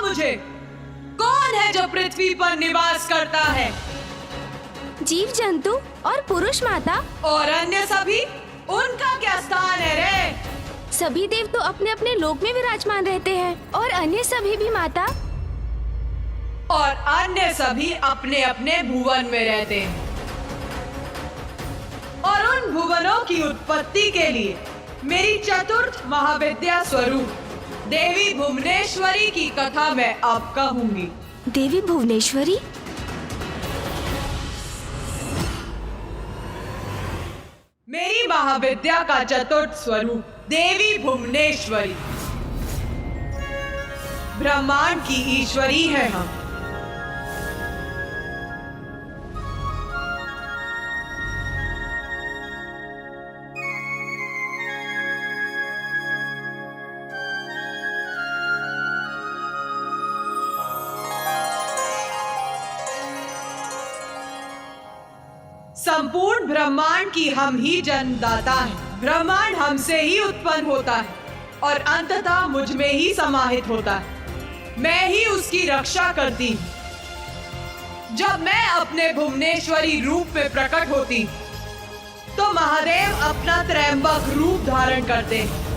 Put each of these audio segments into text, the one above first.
मुझे, कौन है जो पृथ्वी पर निवास करता है? जीव जंतु और पुरुष माता। और अन्य सभी, उनका क्या स्थान है रे? सभी देव तो अपने अपने लोक में विराजमान रहते हैं और अन्य सभी भी माता। और अन्य सभी अपने अपने भुवन में रहते हैं। और उन भुवनों की उत्पत्ति के लिए मेरी चतुर्थ महाविद्या स्वरूप देवी भुवनेश्वरी की कथा मैं अब कहूंगी। देवी भुवनेश्वरी? मेरी महाविद्या का चतुर्थ स्वरूप देवी भुवनेश्वरी। ब्रह्मांड की ईश्वरी है हम। संपूर्ण ब्रह्मांड की हम ही जन्मदाता हैं। ब्रह्मांड हमसे ही उत्पन्न होता है और अंततः मुझ में ही समाहित होता है। मैं ही उसकी रक्षा करती हूँ। जब मैं अपने भुवनेश्वरी रूप में प्रकट होती तो महादेव अपना त्रयंबक रूप धारण करते हैं।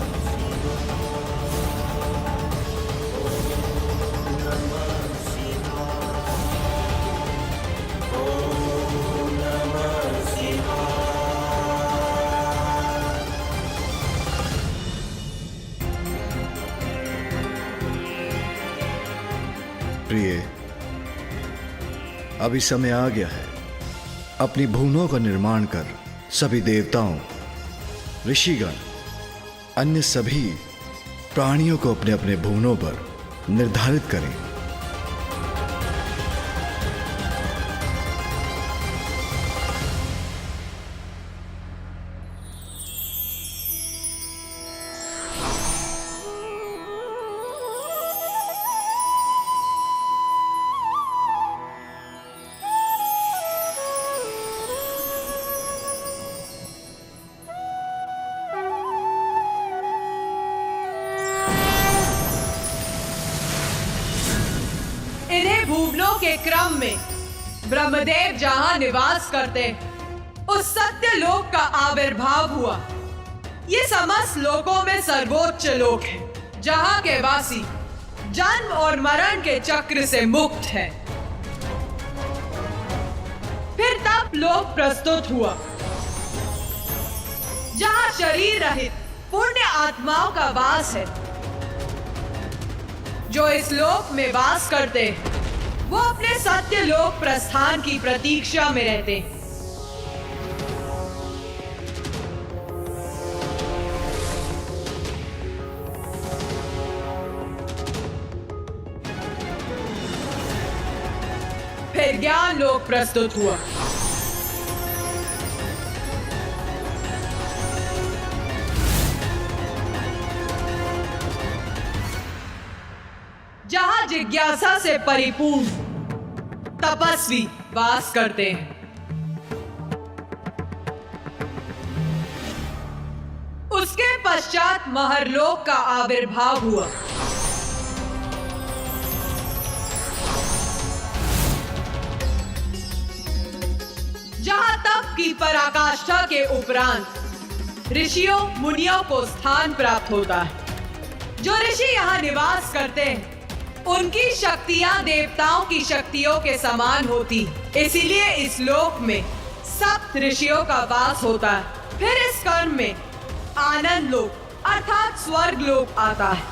प्रिय, अभी समय आ गया है। अपनी भुवनों का निर्माण कर सभी देवताओं, ऋषिगण, अन्य सभी प्राणियों को अपने अपने भुवनों पर निर्धारित करें। इन्हें भुवनों के क्रम में ब्रह्मदेव जहां निवास करते उस सत्य लोक का आविर्भाव हुआ। ये समस्त लोकों में सर्वोच्च लोक है, जहां के वासी जन्म और मरण के चक्र से मुक्त है। फिर तप लोक प्रस्तुत हुआ, जहां शरीर रहित पुण्य आत्माओं का वास है। जो इस लोक में वास करते हैं, वो अपने सत्य लोक प्रस्थान की प्रतीक्षा में रहते हैं। फिर ज्ञान लोक प्रस्तुत हुआ, जहां जिज्ञासा से परिपूर्ण तपस्वी वास करते हैं। उसके पश्चात महरलोक का आविर्भाव हुआ, जहां तप की पराकाष्ठा के उपरांत ऋषियों मुनियों को स्थान प्राप्त होता है। जो ऋषि यहाँ निवास करते हैं, उनकी शक्तियां देवताओं की शक्तियों के समान होती, इसीलिए इस लोक में सप्त ऋषियों का वास होता है। फिर इस कर्म में आनंद लोक अर्थात स्वर्ग लोक आता है।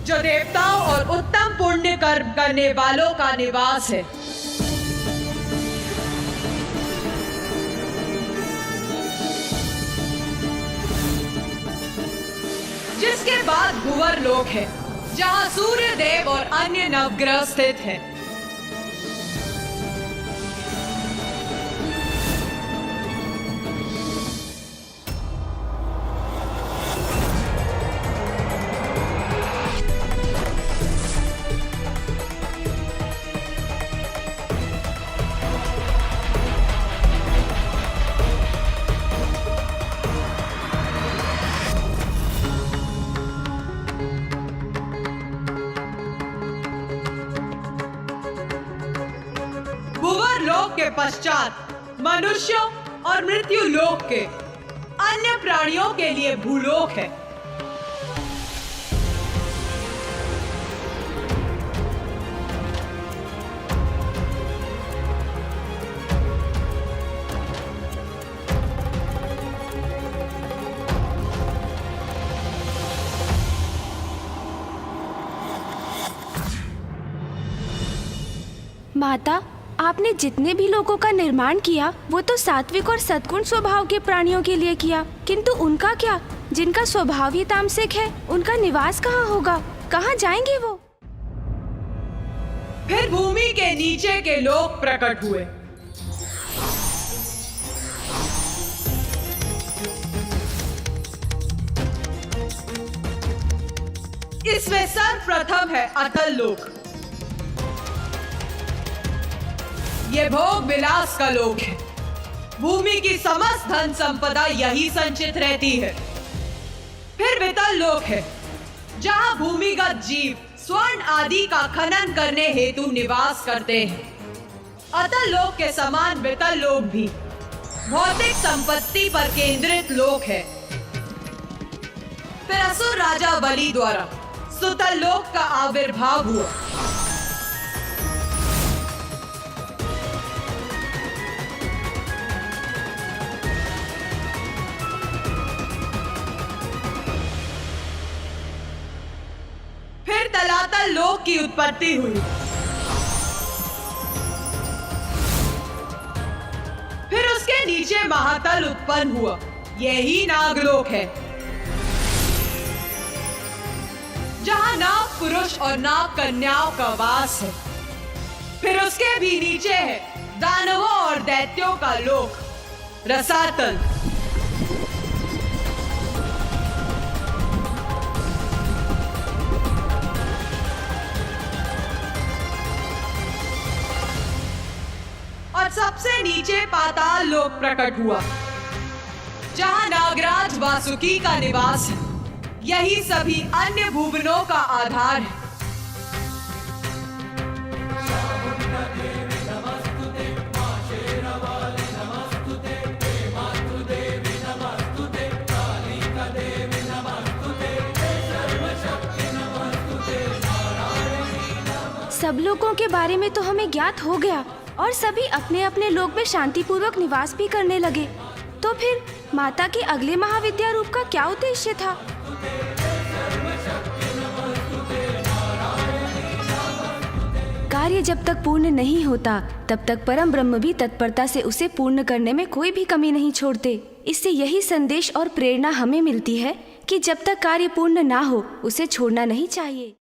जो देवताओं और उत्तम पुण्य कर्म करने वालों का निवास है। जिसके बाद भुवर लोक है, जहां सूर्य देव और अन्य नवग्रह स्थित हैं। लोक के पश्चात मनुष्यों और मृत्यु लोक के अन्य प्राणियों के लिए भूलोक है। माता, आपने जितने भी लोगों का निर्माण किया वो तो सात्विक और सद्गुण स्वभाव के प्राणियों के लिए किया, किंतु उनका क्या? जिनका स्वभाव ही तामसिक है, उनका निवास कहाँ होगा? कहाँ जाएंगे वो? फिर भूमि के नीचे के लोक प्रकट हुए। इसमें सर्वप्रथम है अतल लोक। ये भोग विलास का लोक है। भूमि की समस्त धन संपदा यही संचित रहती है। फिर वितल लोक है, जहां भूमिगत जीव स्वर्ण आदि का खनन करने हेतु निवास करते हैं। अतल लोक के समान वितल लोक भी भौतिक संपत्ति पर केंद्रित लोक है। फिर असुर राजा बलि द्वारा सुतल लोक का आविर्भाव हुआ। फिर तलातल लोक की उत्पत्ति हुई। फिर उसके नीचे महातल उत्पन्न हुआ। यही नागलोक है, जहां नाग पुरुष और नाग कन्याओं का वास है। फिर उसके भी नीचे है दानवों और दैत्यों का लोक, रसातल। और सबसे नीचे पाताल लोक प्रकट हुआ, जहां नागराज वासुकी का निवास है। यही सभी अन्य भुवनों का आधार है। सब लोगों के बारे में तो हमें ज्ञात हो गया और सभी अपने अपने लोक में शांतिपूर्वक निवास भी करने लगे। तो फिर माता के अगले महाविद्या रूप का क्या उद्देश्य था? कार्य जब तक पूर्ण नहीं होता तब तक परम ब्रह्म भी तत्परता से उसे पूर्ण करने में कोई भी कमी नहीं छोड़ते। इससे यही संदेश और प्रेरणा हमें मिलती है कि जब तक कार्य पूर्ण ना हो उसे छोड़ना नहीं चाहिए।